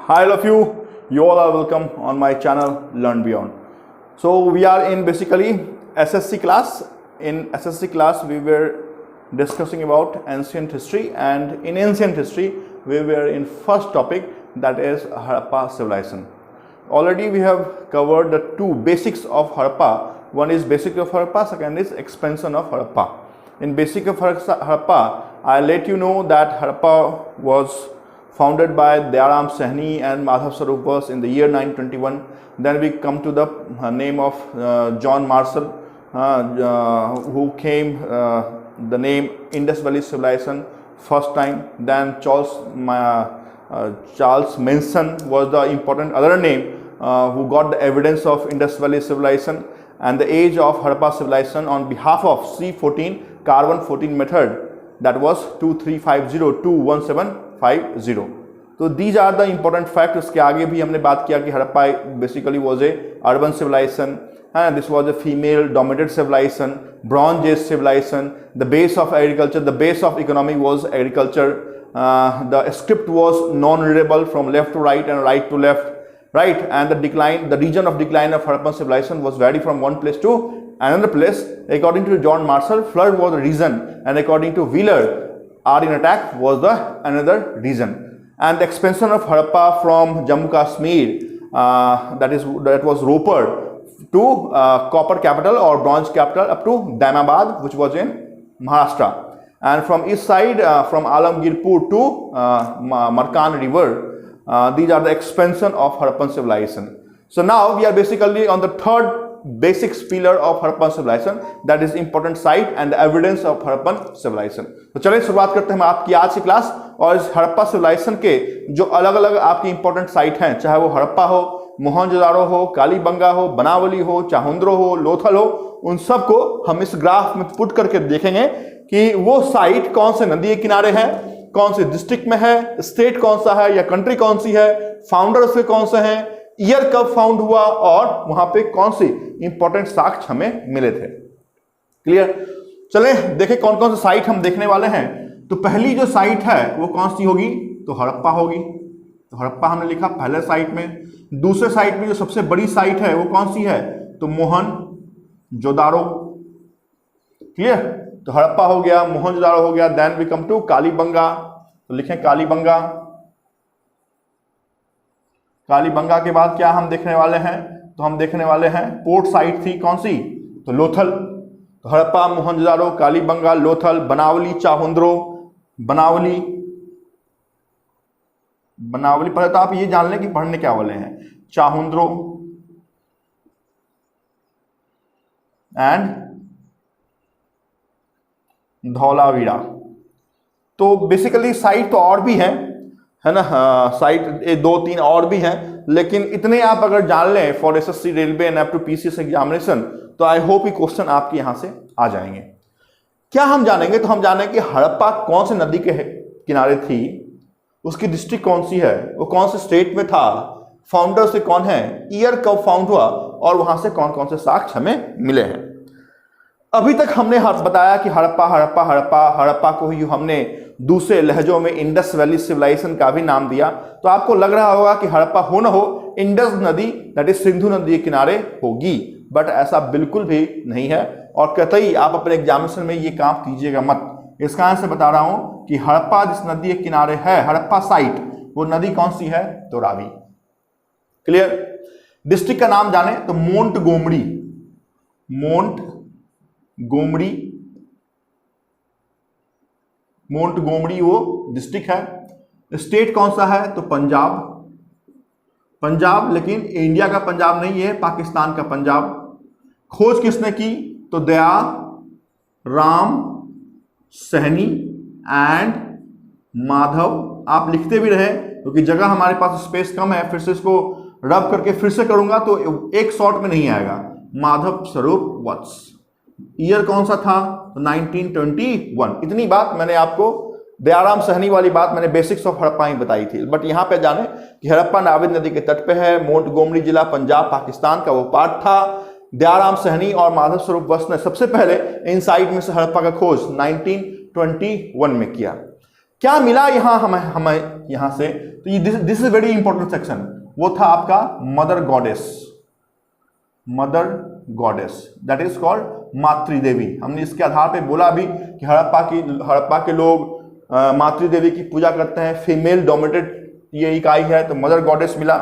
Hi all of you, you all are welcome on my channel Learn Beyond. So we are in basically SSC class. In SSC class we were discussing about ancient history, and in ancient history we were in first topic, that is Harappa civilization. Already we have covered the two basics of Harappa. One is basic of Harappa, second is expansion of Harappa. In basic of Harappa, I let you know that Harappa was founded by Dayaram Sahni and Madhav Sarup Vas in the year 921. Then we come to the name of John Marshall, who came the name Indus Valley Civilization first time. Then Charles Manson was the important other name who got the evidence of Indus Valley Civilization and the age of Harappa civilization on behalf of C14 carbon 14 method, that was 2350 to 1750. तो these are the important facts. उसके आगे भी हमने बात किया कि Harappa basically was a urban civilization, and this was a female dominated civilization, bronze age civilization. The base of agriculture, the base of economy was agriculture. The script was non-readable from left to right and right to left, right? And the region of decline of Harappan civilization was varied from one place to another place. According to John Marshall, flood was the reason, and according to Wheeler, Aryan attack was the another reason. And the expansion of Harappa from Jammu Kashmir, that was Ropar, to copper capital or bronze capital up to Daimabad, which was in Maharashtra. And from east side, from Alamgirpur to Markan River, these are the expansion of Harappan civilization. So now we are basically on the third basic pillar of Harappan civilization, that is important site and the evidence of Harappan civilization. तो चलिए शुरुआत करते हैं आपकी आज की class. और इस हड़प्पा सिविलाइजेशन के जो अलग अलग आपकी इंपॉर्टेंट साइट हैं, चाहे वो हड़प्पा हो, मोहनजोदारो हो, कालीबंगा हो, बनावली हो, चाहुंद्रो हो, लोथल हो, उन सबको हम इस ग्राफ में पुट करके देखेंगे कि वो साइट कौन से नदी के किनारे है, कौन से डिस्ट्रिक्ट में है, स्टेट कौन सा है या कंट्री कौन सी है, फाउंडर उसके कौन से हैं, ईयर कब फाउंड हुआ और वहां पे कौन सी इंपॉर्टेंट साक्ष्य हमें मिले थे। क्लियर? चले देखें कौन कौन से साइट हम देखने वाले हैं। तो पहली जो साइट है वो कौन सी होगी, तो हड़प्पा होगी। तो हड़प्पा हमने लिखा पहले साइट में। दूसरे साइट में जो सबसे बड़ी साइट है वो कौन सी है, तो मोहनजोदारो। क्लियर? तो हड़प्पा हो गया, मोहनजोदारो हो गया। Then we come to Kalibangan, तो लिखें कालीबंगा। कालीबंगा के बाद क्या हम देखने वाले हैं, तो हम देखने वाले हैं पोर्ट साइट थी कौन सी, तो लोथल। तो हड़प्पा, मोहनजोदारो, कालीबंगा, लोथल, बनावली, चाहुंद्रो। बनावली पहले तो आप ये जान लें कि पढ़ने क्या वाले हैं, चाहुंद्रो एंड धौलावीरा। तो बेसिकली साइट तो और भी है ना, साइट दो तीन और भी हैं, लेकिन इतने आप अगर जान लें for SSC, railway and up to PCS examination, तो आई होप ये क्वेश्चन आपके यहां से आ जाएंगे। क्या हम जानेंगे, तो हम जानेंगे कि हड़प्पा कौन से नदी के किनारे थी, उसकी डिस्ट्रिक्ट कौन सी है, वो कौन से स्टेट में था, फाउंडर से कौन है, ईयर कब फाउंड हुआ और वहां से कौन कौन से साक्ष्य हमें मिले हैं। अभी तक हमने बताया कि हड़प्पा को ही हमने दूसरे लहजों में इंडस वैली सिविलाइजेशन का भी नाम दिया। तो आपको लग रहा होगा कि हड़प्पा हो ना हो, इंडस नदी दैट इज सिंधु नदी के किनारे होगी, बट ऐसा बिल्कुल भी नहीं है। और कतई आप अपने एग्जामिनेशन में ये काम कीजिएगा मत। इस कारण से बता रहा हूं कि हड़प्पा जिस नदी के किनारे है, हड़प्पा साइट, वो नदी कौन सी है, तो रावी। क्लियर? डिस्ट्रिक्ट का नाम जाने तो मोंटगोमरी वो डिस्ट्रिक्ट है। स्टेट कौन सा है, तो पंजाब, लेकिन इंडिया का पंजाब नहीं है, पाकिस्तान का पंजाब। खोज किसने की, तो दयाराम सहनी एंड माधव। आप लिखते भी रहे क्योंकि जगह हमारे पास स्पेस कम है, फिर से इसको रब करके फिर से करूंगा तो एक शॉट में नहीं आएगा। माधव स्वरूप वत्स। ईयर कौन सा था, तो 1921। इतनी बात मैंने आपको, दयाराम सहनी वाली बात मैंने बेसिक्स ऑफ हड़प्पा ही बताई थी, बट यहां पे जाने कि हड़प्पा नाविद नदी के तट पे है, मोंटगोमरी जिला पंजाब पाकिस्तान का वो पार्ट था। दयाराम सहनी और माधव स्वरूप वत्स ने सबसे पहले इन साइट में से हड़प्पा का खोज 1921 में किया। क्या मिला यहाँ हमें यहाँ से, तो ये this is very important section. वो था आपका mother goddess that is called मातृदेवी। हमने इसके आधार पे बोला भी कि हड़प्पा के लोग मातृदेवी की पूजा करते हैं, फीमेल डोमिनेटेड ये इकाई है, तो मदर गॉडेस मिला।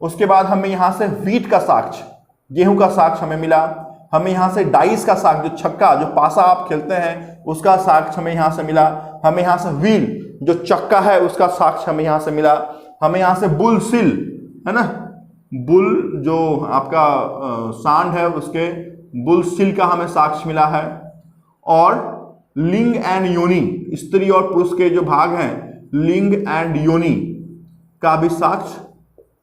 उसके बाद हमें यहाँ से व्हीट का साक्ष्य, गेहूं का साक्ष्य हमें मिला। हमें यहाँ से डाइस का साक्ष्य, जो छक्का, जो पासा आप खेलते हैं उसका साक्ष्य हमें यहाँ से मिला। हमें यहाँ से व्हील, जो चक्का है उसका साक्ष्य हमें यहाँ से मिला। हमें यहाँ से बुल सिल है ना, बुल जो आपका सांड है उसके बुल सिल का हमें साक्ष्य मिला है। और लिंग एंड योनि, स्त्री और पुरुष के जो भाग हैं लिंग एंड योनि का भी साक्ष्य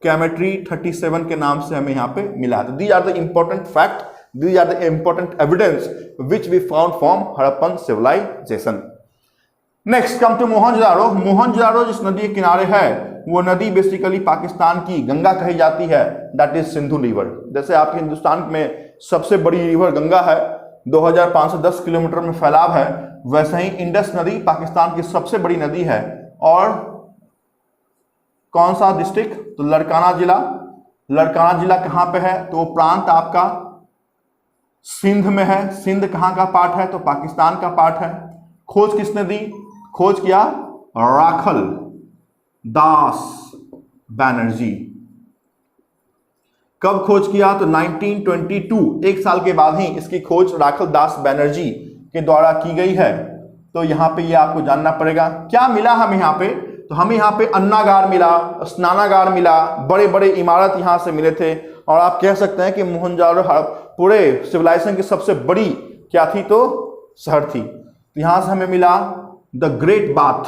केमेट्री 37 के नाम से हमें यहाँ पे मिला। तो these are the important fact, these are the important evidence which we found from Harappan civilization. Next come to Mohenjodaro. Mohenjodaro जिस नदी के किनारे है वो नदी बेसिकली पाकिस्तान की गंगा कही जाती है, दैट इज सिंधु रिवर। जैसे आपके हिंदुस्तान में सबसे बड़ी रिवर गंगा है, 2510 किलोमीटर में फैलाव है, वैसे ही इंडस नदी पाकिस्तान की सबसे बड़ी नदी है। और कौन सा डिस्ट्रिक्ट, तो लड़काना जिला। लड़काना जिला कहां पे है, तो वो प्रांत आपका सिंध में है। सिंध कहां का पार्ट है, तो पाकिस्तान का पार्ट है। खोज किसने दी, खोज किया राखल दास बैनर्जी। कब खोज किया, तो 1922, एक साल के बाद ही इसकी खोज राखल दास बैनर्जी के द्वारा की गई है। तो यहां पे ये आपको जानना पड़ेगा। क्या मिला हमें यहाँ पे, तो हमें यहाँ पे अन्नागार मिला, स्नानागार मिला, बड़े बड़े इमारत यहाँ से मिले थे। और आप कह सकते हैं कि मोहनजोदारो पूरे सिविलाइजेशन की सबसे बड़ी क्या थी, तो शहर थी। तो यहां से हमें मिला the great bath.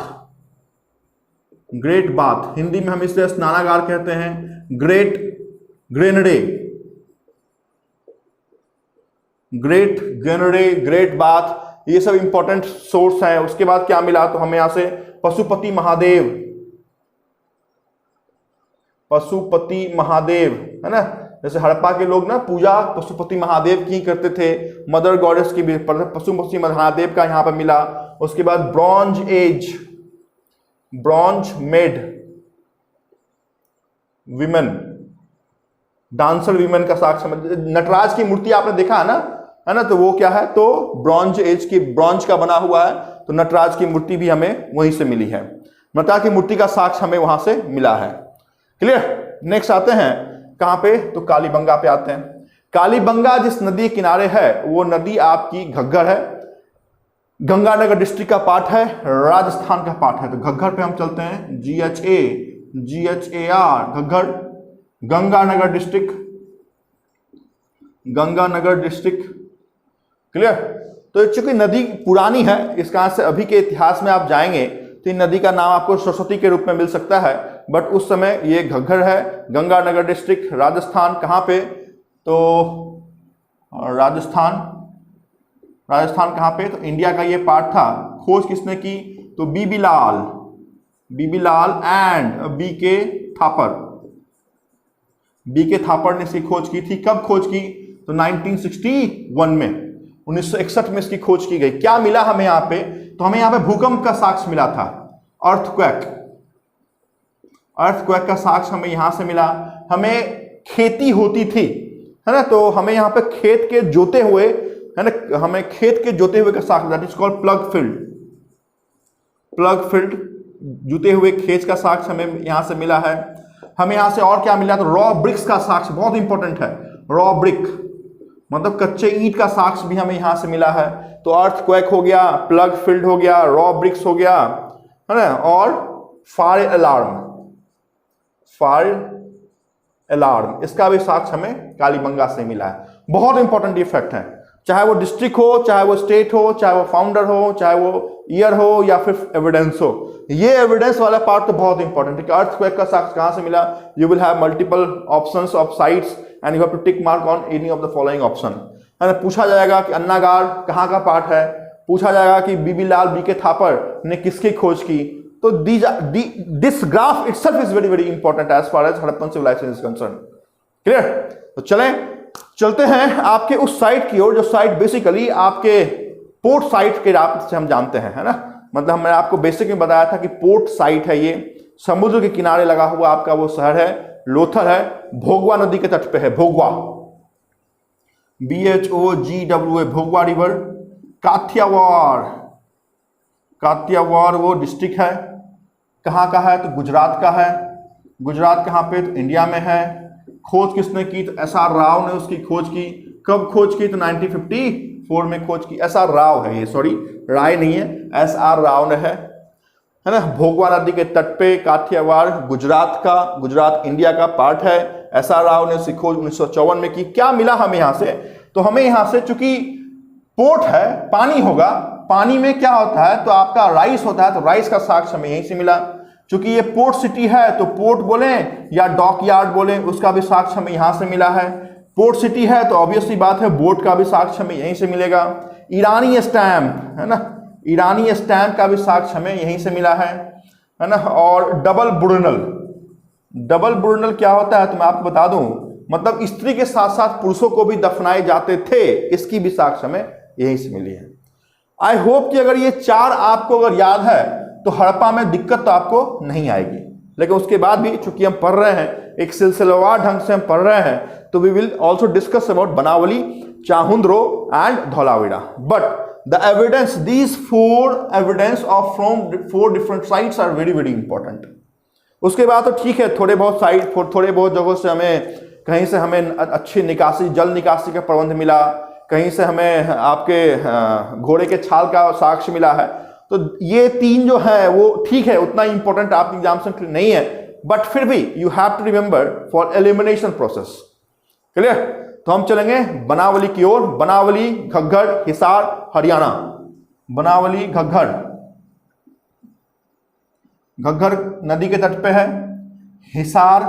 Great bath Hindi में हम इसे स्नानागार कहते हैं। ग्रेट ग्रेनडे, ग्रेट बाथ, ये सब इंपॉर्टेंट सोर्स हैं। उसके बाद क्या मिला, तो हमें यहां से पशुपति महादेव है ना। जैसे हड़प्पा के लोग ना पूजा पशुपति महादेव की करते थे, मदर गॉडेस की भी, पशुपति महादेव का यहां पर मिला। उसके बाद bronze made women, dancer women का साक्ष्य। नटराज की मूर्ति आपने देखा है ना, तो वो क्या है, तो ब्रॉन्ज एज की, ब्रॉन्ज का बना हुआ है। तो नटराज की मूर्ति भी हमें वहीं से मिली है। नटराज की मूर्ति का साक्ष्य हमें वहां से मिला है। क्लियर। नेक्स्ट आते हैं कहां पे, तो कालीबंगा पे आते हैं। कालीबंगा जिस नदी किनारे है वो नदी आपकी घग्गर है, गंगानगर डिस्ट्रिक्ट का पार्ट है, राजस्थान का पार्ट है। तो घग्गर पे हम चलते हैं, GHAR Ghaggar, Ganganagar district. Clear. तो चूंकि नदी पुरानी है, इसका से अभी के इतिहास में आप जाएंगे तो नदी का नाम आपको सरस्वती के रूप में मिल सकता है, बट उस समय ये घग्गर है, गंगानगर डिस्ट्रिक्ट, राजस्थान। कहाँ पे, तो राजस्थान कहाँ पे, तो इंडिया का ये पार्ट था। खोज किसने की, तो बीबी लाल एंड बीके थापर ने इसकी खोज की थी। कब खोज की, तो 1961 में, 1961 में इसकी खोज की गई। क्या मिला हमें यहाँ पे, तो हमें यहाँ पे भूकंप का साक्ष्य मिला था, अर्थक्वेक का साक्ष्य हमें यहां से मिला। हमें खेती होती थी है ना, तो हमें यहाँ पे खेत के जोते हुए है ना, हमें खेत के जोते हुए का साक्ष्य, that is called plug field, जुते हुए खेत का साक्ष्य हमें यहां से मिला है। हमें यहां से और क्या मिला, तो रॉ ब्रिक्स का साक्ष्य, बहुत इंपॉर्टेंट है। रॉ ब्रिक मतलब कच्चे ईंट का साक्ष्य भी हमें यहां से मिला है। तो अर्थक्वेक हो गया, प्लग फील्ड हो गया, रॉ ब्रिक्स हो गया है ना, और फायर अलार्म, इसका भी साक्ष्य हमें कालीबंगा से मिला है। बहुत इंपॉर्टेंट ये फैक्ट है, चाहे वो डिस्ट्रिक्ट हो, चाहे वो स्टेट हो, चाहे वो फाउंडर हो, चाहे वो ईयर हो, या फिर एविडेंस हो। ये एविडेंस वाला पार्ट तो बहुत इंपॉर्टेंट है कि अर्थक्वेक का साक्ष्य कहां से मिला। You will have multiple options of sites and you have to tick mark on any of the following option. पूछा जाएगा कि अन्नागार कहां का पार्ट है, पूछा जाएगा कि बीके थापर ने किसकी खोज की। तो this graph itself is very very important as far as Harappan civilization is concern. Clear. तो चलते हैं आपके उस साइट की ओर, जो साइट बेसिकली आपके पोर्ट साइट के नाम से हम जानते हैं, है ना, मतलब मैंने आपको बेसिक में बताया था कि पोर्ट साइट है, ये समुद्र के किनारे लगा हुआ आपका वो शहर है, लोथल है, भोगवा नदी के तट पे है, भोगवा, BHOGWA, भोगवा रिवर। काठियावाड़, काठियावाड़ वो डिस्ट्रिक्ट है, कहाँ का है तो गुजरात का है। गुजरात कहाँ पे तो इंडिया में है। खोज किसने की तो SR राव ने उसकी खोज की। कब खोज की तो 1954 में खोज की। SR राव है ये, सॉरी राय नहीं है, SR राव ने है ना। भोगवा नदी के तट पे काठियावाड़, गुजरात का, गुजरात इंडिया का पार्ट है। SR राव ने उसकी खोज 1954 में की। क्या मिला हमें यहाँ से तो हमें यहाँ से, चूंकि पोर्ट है, पानी होगा, पानी में क्या होता है तो आपका राइस होता है, तो राइस का साक्ष्य हमें यहीं से मिला। चूंकि ये पोर्ट सिटी है तो पोर्ट बोले या डॉक यार्ड बोले, उसका भी साक्ष्य हमें यहां से मिला है। पोर्ट सिटी है तो ऑब्वियसली बात है बोट का भी साक्ष्य हमें यहीं से मिलेगा। ईरानी स्टैम्प है ना, ईरानी स्टैम्प का भी साक्ष्य हमें यहीं से मिला है ना। और डबल बुर्नल, डबल बुर्नल क्या होता है तो मैं आपको बता दूं, मतलब स्त्री के साथ साथ पुरुषों को भी दफनाए जाते थे, इसकी भी साक्ष्य हमें यहीं से मिली है। आई होप कि अगर ये चार आपको अगर याद है तो हड़प्पा में दिक्कत तो आपको नहीं आएगी। लेकिन उसके बाद भी चूंकि हम पढ़ रहे हैं, एक सिलसिलेवार ढंग से हम पढ़ रहे हैं, तो we will also discuss about Banawali, Chanhudaro and Dholavira. But the evidence, these 4 evidence of from 4 different sites are very very important. उसके बाद तो ठीक है, थोड़े बहुत साइट, थोड़े बहुत जगहों से हमें, कहीं से हमें अच्छी निकासी, जल निकासी का प्रबंध मिला, कहीं से हमें आपके घोड़े के छाल का साक्ष्य मिला है। तो ये 3 जो है वो ठीक है, उतना इंपॉर्टेंट आपके एग्जाम से नहीं है, बट फिर भी you have to remember for elimination process. Clear? तो हम चलेंगे बनावली की ओर। बनावली, घग्घर, हिसार, हरियाणा। बनावली, घग्घर, घग्घर नदी के तट पे है। हिसार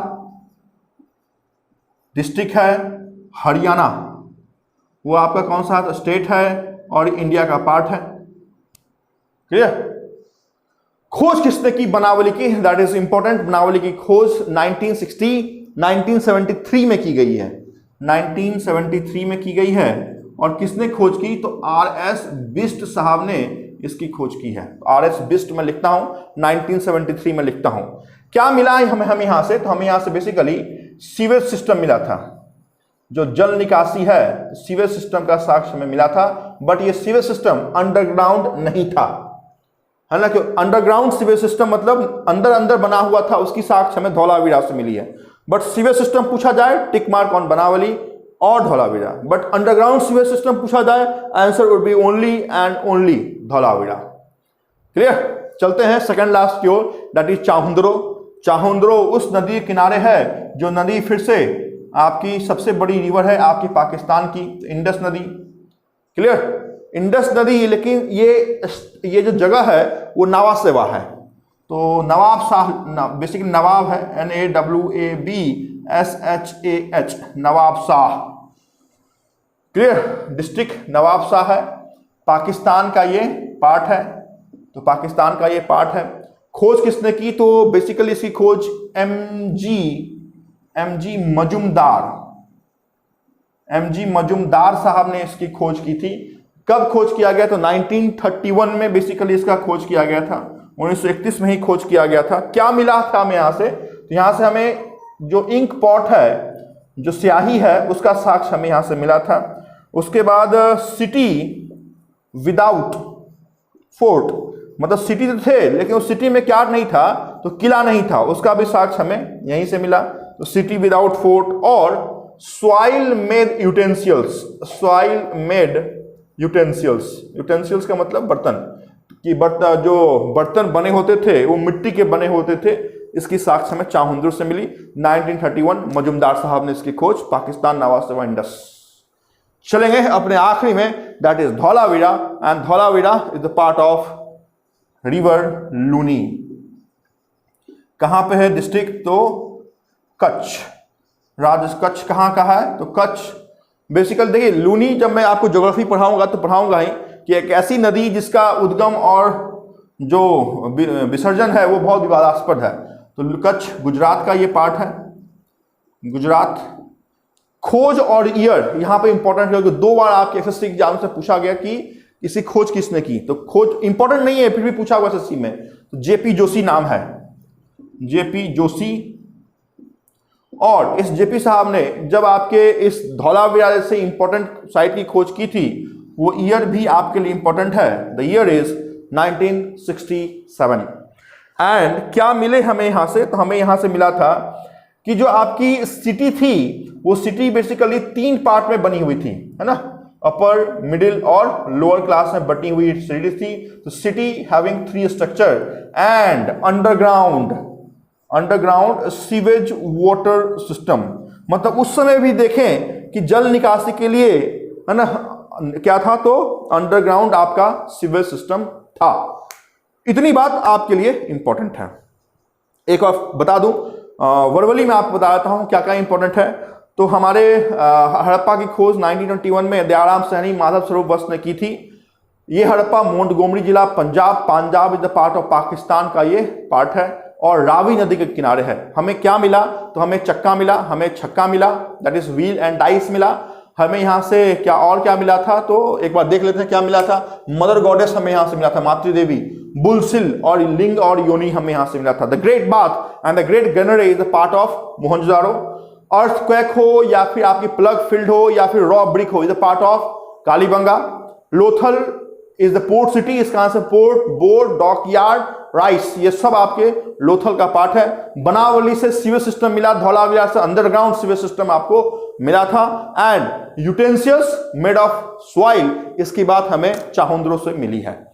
डिस्ट्रिक्ट है, हरियाणा वो आपका कौन सा स्टेट है और इंडिया का पार्ट है। क्लियर? खोज किसने की बनावली की, दैट इज इंपॉर्टेंट। बनावली की खोज 1973 में की गई है, 1973 में की गई है। और किसने खोज की तो RS बिस्ट साहब ने इसकी खोज की है। RS बिस्ट में लिखता हूं, 1973 में लिखता हूं। क्या मिला है हम यहां से, तो हमें यहां से बेसिकली सीवेज सिस्टम मिला था, जो जल निकासी है, सीवेज सिस्टम का साक्ष्य हमें मिला था। बट ये सीवेज सिस्टम अंडरग्राउंड नहीं था, है ना, कि अंडरग्राउंड सीवेज सिस्टम मतलब अंदर अंदर बना हुआ था, उसकी साक्ष्य हमें धौलावीरा से मिली है। बट सीवेज सिस्टम पूछा जाए, टिक मार्क ऑन बनावली और Dholavira. But underground sewage system पूछा जाए, answer would be only and only Dholavira. Clear? चलते हैं सेकंड लास्ट की ओर, दैट इज चाहुंद्रो। चाहुंद्रो उस नदी के किनारे है जो नदी फिर से आपकी सबसे बड़ी रिवर है आपकी पाकिस्तान की, इंडस नदी। क्लियर? इंडस नदी, लेकिन ये जो जगह है वो नवाब सेवा है। तो नवाब शाह, बेसिकली नवाब है, NAWABSHAH, Nawab Shah. Clear? District Nawab Shah है, पाकिस्तान का ये पार्ट है। तो पाकिस्तान का ये पार्ट है। खोज किसने की तो बेसिकली इसकी खोज MG मजुमदार साहब ने इसकी खोज की थी। कब खोज किया गया तो 1931 में बेसिकली इसका खोज किया गया था, 1931 में ही खोज किया गया था। क्या मिला था हमें यहां से, तो यहां से हमें जो इंक पॉट है, जो स्याही है, उसका साक्ष्य हमें यहां से मिला था। उसके बाद सिटी विदाउट फोर्ट, मतलब सिटी तो थे लेकिन उस सिटी में क्या नहीं था तो किला नहीं था, उसका भी साक्ष्य हमें यहीं से मिला। तो सिटी विदाउट फोर्ट और soil made utensils, soil made utensils का मतलब बर्तन, कि जो बर्तन बने होते थे वो मिट्टी के बने होते थे, इसकी साक्ष्य हमें चाहुंद्रो से मिली। 1931 मजुमदार साहब ने इसकी खोज, पाकिस्तान नवाब सेवा इंडस। चलेंगे अपने आखिरी में, that is Dholavira, and Dholavira is the part of river Luni. कहां पे है डिस्ट्रिक्ट तो कच्छ, कच्छ कहां का है तो कच्छ। बेसिकली देखिए लूनी, जब मैं आपको ज्योग्राफी पढ़ाऊंगा तो पढ़ाऊंगा ही कि एक ऐसी नदी जिसका उद्गम और जो विसर्जन है वो बहुत विवादास्पद है। तो कच्छ गुजरात का ये पार्ट है, गुजरात। खोज और ईयर यहां पे इंपॉर्टेंट है, 2 बार आपके SSC एग्जाम से पूछा गया कि इसकी खोज किसने की? तो खोज इंपॉर्टेंट नहीं है, फिर भी पूछा हुआ एसएससी में। तो जेपी जोशी नाम है, जेपी जोशी। और इस जेपी साहब ने जब आपके इस धौलावीरा से इंपॉर्टेंट साइट की खोज की थी, वो ईयर भी आपके लिए इंपॉर्टेंट है। The year is 1967। एंड क्या मिले हमें यहां से? तो हमें यहां से मिला था कि जो आपकी सिटी थी, वो सिटी बेसिकली 3 पार्ट में बनी हुई थी, है ना, अपर, मिडिल और लोअर क्लास में बटी हुई सिटी थी। तो city having 3 structure and underground sewage water system. मतलब उस समय भी देखें कि जल निकासी के लिए, है ना, क्या था? तो अंडरग्राउंड आपका सीवेज सिस्टम था। इतनी बात आपके लिए इंपॉर्टेंट है। एक और बता दूं, वर्बली में आपको बता देता हूं क्या क्या इंपॉर्टेंट है। तो हमारे हड़प्पा की खोज 1921 में दयाराम सहनी, माधव स्वरूप वस्त ने की थी। ये हड़प्पा मोंटगोमरी जिला, Punjab is the part of Pakistan का ये पार्ट है और रावी नदी के किनारे है। हमें क्या मिला? तो हमें चक्का मिला, हमें छक्का मिला, that is wheel and dice मिला। हमें यहां से क्या और क्या मिला था? तो एक बार देख लेते हैं क्या मिला था। मदर गॉडेस हमें यहां से मिला था, मातृदेवी। बुलसिल और लिंग और योनि हमें यहां से मिला था। The great bath and the great granary is the part of Mohenjodaro. Earthquake हो या फिर आपकी प्लग फील्ड हो या फिर रॉ ब्रिक हो, is the part of Kalibangan. Lothal is the port city, इसका answer port, board, dockyard, rice, ये सब आपके लोथल का पार्ट है। बनावली से सीवेज सिस्टम मिला, धौलावीरा से अंडरग्राउंड सीवेज सिस्टम आपको मिला था। एंड यूटेंसियस मेड ऑफ सॉइल, इसकी बात हमें चाहुंद्रो से मिली है।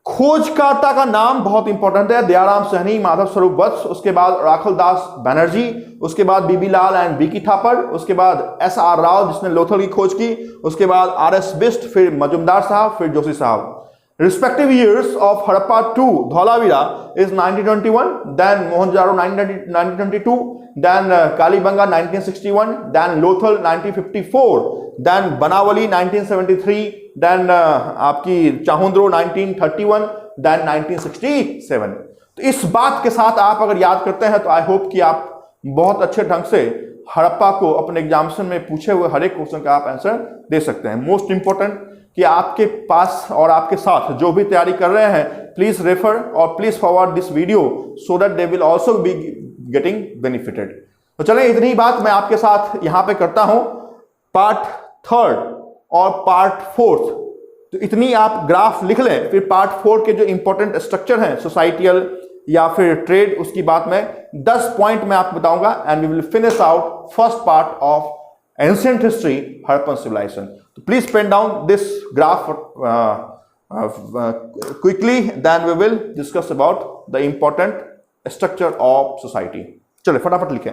खोजकर्ता का नाम बहुत इंपॉर्टेंट है, दयाराम सहनी, माधव स्वरूप वत्स, उसके बाद राखल दास बैनर्जी, उसके बाद बीबी लाल एंड बीकी थापर, उसके बाद एस.आर. राव जिसने लोथल की खोज की, उसके बाद आर.एस. बिस्ट, फिर मजुमदार साहब, फिर जोशी साहब। Respective years of Harappa to Dholavira is 1921, then Mohenjo-daro 1922, then Kalibanga 1961, then Lothal 1954, then Banawali 1973, then आपकी चाहुंद्रो 1931, then 1967। तो इस बात के साथ आप अगर याद करते हैं तो आई होप कि आप बहुत अच्छे ढंग से हड़प्पा को अपने एग्जामिनेशन में पूछे हुए हर एक क्वेश्चन का आप आंसर दे सकते हैं। मोस्ट इंपॉर्टेंट कि आपके पास और आपके साथ जो भी तैयारी कर रहे हैं, प्लीज रेफर और please forward this video so that they will also be getting benefited. तो चलें, इतनी बात मैं आपके साथ यहां पे करता हूं। पार्ट 3 और पार्ट 4, तो इतनी आप ग्राफ लिख लें। फिर पार्ट 4 के जो इंपॉर्टेंट स्ट्रक्चर हैं, सोसाइटियल या फिर ट्रेड, उसकी बात मैं 10 पॉइंट में आपको बताऊंगा। And we will finish out first part of ancient history, Harappan civilization. So please pen down this graph quickly, then we will discuss about the important structure of society. चलिए फटाफट लिखें।